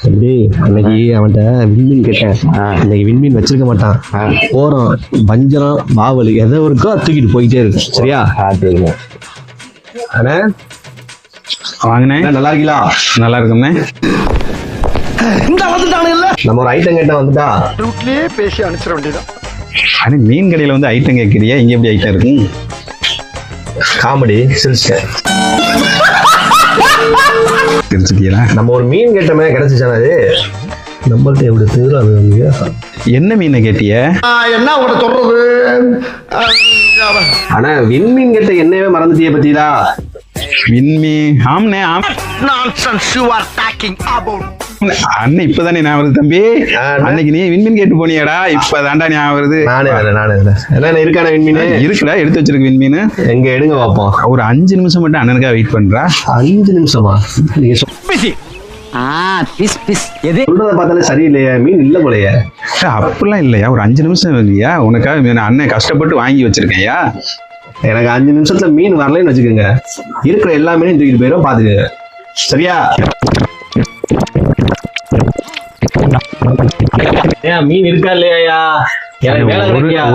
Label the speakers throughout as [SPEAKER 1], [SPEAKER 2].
[SPEAKER 1] தம்பி அன்னைக்கு அவன்கிட்ட விண்மீன் கேட்டேன். இன்னைக்கு விண்மீன் வச்சிருக்க மாட்டான். போறோம் வஞ்சரம் பாவலி எதோ இருக்கோ தூக்கிட்டு போயிட்டே இருக்கு. சரியா? அண்ணே
[SPEAKER 2] வாங்கண்ணே.
[SPEAKER 1] நல்லா இருக்கீங்களா?
[SPEAKER 2] நல்லா இருக்குண்ணே.
[SPEAKER 1] நம்ம ஒரு ஐட்டம் கேட்டா வந்துட்டா
[SPEAKER 3] ரூட்லயே பேசி அனுப்பிச்சிட வேண்டியதான்.
[SPEAKER 2] அண்ணே மீன் கடையில் வந்து ஐட்டம் கேட்குறியா? இங்கே எப்படி ஐட்டம் இருக்கு?
[SPEAKER 1] காமெடி சிரிச்சிட்டேன்.
[SPEAKER 2] தெரிஞ்சுக்கியா?
[SPEAKER 1] நம்ம ஒரு மீன் கேட்டோமே கிடைச்சிச்சானே அது நம்மள்ட்ட எப்படி தெரியும்?
[SPEAKER 2] என்ன மீனை கேட்டிய?
[SPEAKER 3] என்ன உங்களை சொல்றது?
[SPEAKER 1] ஆனா விண்மீன் கேட்ட என்னவே மறந்துட்டியே பத்தியா?
[SPEAKER 2] விண்மீன் ஆம்னே ஆம்.
[SPEAKER 3] Nonsense you are talking about.
[SPEAKER 2] அண்ணன் இப்பதானே நான் வருது தம்பி. அன்னைக்கு நீ விண்மீன் கேட்டு போனியாடா? இப்பதான்டா நான் வருது.
[SPEAKER 1] நானே என்ன இருக்கான விண்மீன்
[SPEAKER 2] இருக்குடா, எடுத்து வச்சிருக்கு விண்மீன்.
[SPEAKER 1] எங்க எடுங்க பார்ப்போம்.
[SPEAKER 2] ஒரு 5 நிமிஷம் மட்டும் அண்ணனுக்காக வெயிட் பண்றா.
[SPEAKER 1] 5 நிமிஷமா? நீங்க சொல்றத பார்த்தாலே சரியில்லையா? மீன் இல்ல போலையா?
[SPEAKER 2] அப்படிலாம் இல்லையா? ஒரு 5 நிமிஷம் இல்லையா உனக்காக? அண்ணன் கஷ்டப்பட்டு வாங்கி வச்சிருக்கேன்யா.
[SPEAKER 1] எனக்கு 5 நிமிஷத்துல மீன் வரலன்னு வச்சுக்கோங்க, இருக்கிற எல்லா மீனையும் தூக்கிட்டு போயிடும். பாத்துக்கங்க. சரியா? மீன் இருக்கா இல்லையா?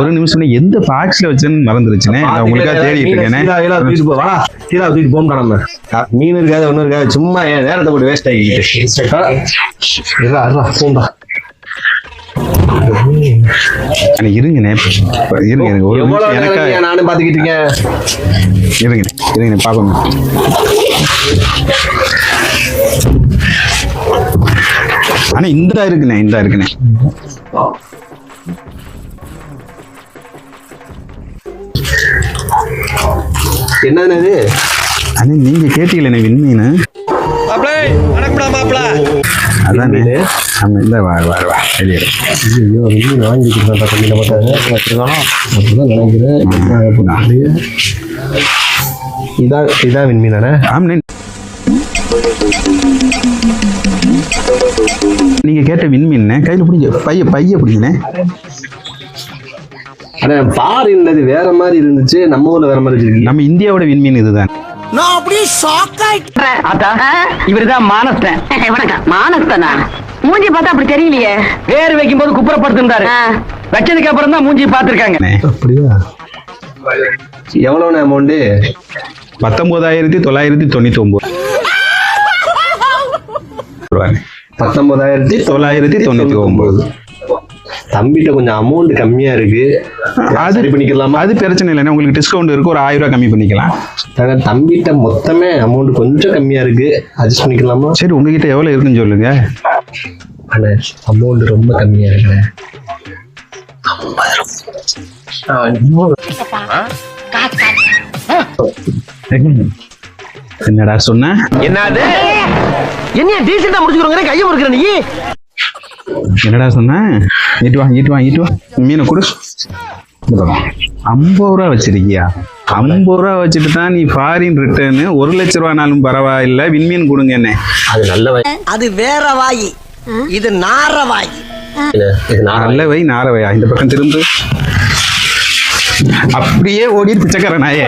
[SPEAKER 2] ஒரு நிமிஷம் எந்த பாக்ஸ்ல வச்சுன்னு மறந்துருச்சுனே. உங்களுக்காக தேடிட்டு இருக்கேன்.
[SPEAKER 1] தூக்கிட்டு போக நம்ம மீன் இருக்காது ஒன்னும் இருக்காது. சும்மா என் நேரத்தை போட்டு வேஸ்ட் ஆகிக்கிட்டு
[SPEAKER 2] இருங்கண்ணே. இருங்க
[SPEAKER 1] நானும் பாத்துக்கிட்டு இருக்கேன்.
[SPEAKER 2] இருங்க பாப்போம். ஆனா இந்த இருக்குண்ணே.
[SPEAKER 1] என்னது இது?
[SPEAKER 2] அண்ணே நீங்க கேட்டீங்களே விண்மீன். அதானே. ஆமா இந்த வா வெளியே.
[SPEAKER 1] ஐயோ விண்மீன் வாங்கி கொடுத்தா கொஞ்சம் நினைக்கிறேன். இதான் விண்மீனானே?
[SPEAKER 2] ஆமாண்ணே. நீங்க கேட்ட விண்மீன் கையில பிடிங்க. பைய பிடிங்கண்ணே.
[SPEAKER 1] ஆனா பாரின்ல வேற மாதிரி இருந்துச்சு, நம்ம ஊர்ல வேற மாதிரி இருக்கு.
[SPEAKER 2] நம்ம இந்தியாவோட விண்மீன் இதுதான்.
[SPEAKER 4] நான் அப்படியே ஷாக் ஆயிட்டேன். அதான் இவருதான் மானஸ்தன். வணக்கம். மானஸ்தனா? மூஞ்சி பார்த்தா அப்படி தெரியலையே. வேறு வைக்கும் போது குப்புறப்படுத்திருந்தாரு. வச்சதுக்கு அப்புறம் தான் மூஞ்சி பார்த்திருக்காங்க.
[SPEAKER 1] அப்படியா? எவ்வளவு அமௌண்ட்?
[SPEAKER 2] 19,999.
[SPEAKER 1] 19,999. தம்பிட்ட கொஞ்சம் அமௌண்ட் கம்மியா இருக்கு. அது பண்ணிக்கலாமா?
[SPEAKER 2] அது பிரச்சனை இல்லைன்னா உங்களுக்கு டிஸ்கவுண்ட் இருக்கு. ஒரு 1000 ரூபாய் கம்மி பண்ணிக்கலாம்.
[SPEAKER 1] தம்பிட்ட மொத்தமே அமௌண்ட் கொஞ்சம் கம்மியா இருக்கு. அட்ஜஸ்ட் பண்ணிக்கலாமா?
[SPEAKER 2] சரி உங்ககிட்ட எவ்வளவு இருக்குன்னு சொல்லுங்க.
[SPEAKER 1] அண்ணே அமௌண்ட் ரொம்ப கம்மியா இருக்கு.
[SPEAKER 2] என்னடா சொன்ன?
[SPEAKER 4] என்னது? என்ன டீசெண்டா முடிச்சுக்கிறோங்க, கையை முறுக்குற நீ.
[SPEAKER 2] என்னடா சொன்ன? ஈட்டு வா மீனை கொடு. 50 ரூபா வச்சிருக்கியா? 50 ரூபா வச்சுட்டு தான் நீ ஃபாரின் ரிட்டர்னு 1 லட்ச ரூபானாலும் பரவாயில்ல விண்மீன் கொடுங்க. என்ன
[SPEAKER 1] அது நல்ல வாய்.
[SPEAKER 4] அது வேற வாய், இது நார வாய்.
[SPEAKER 2] நல்ல வை நார வையா? இந்த பக்கம் திரும்ப. அப்படியே ஓடி பிச்சைக்கார நாயே.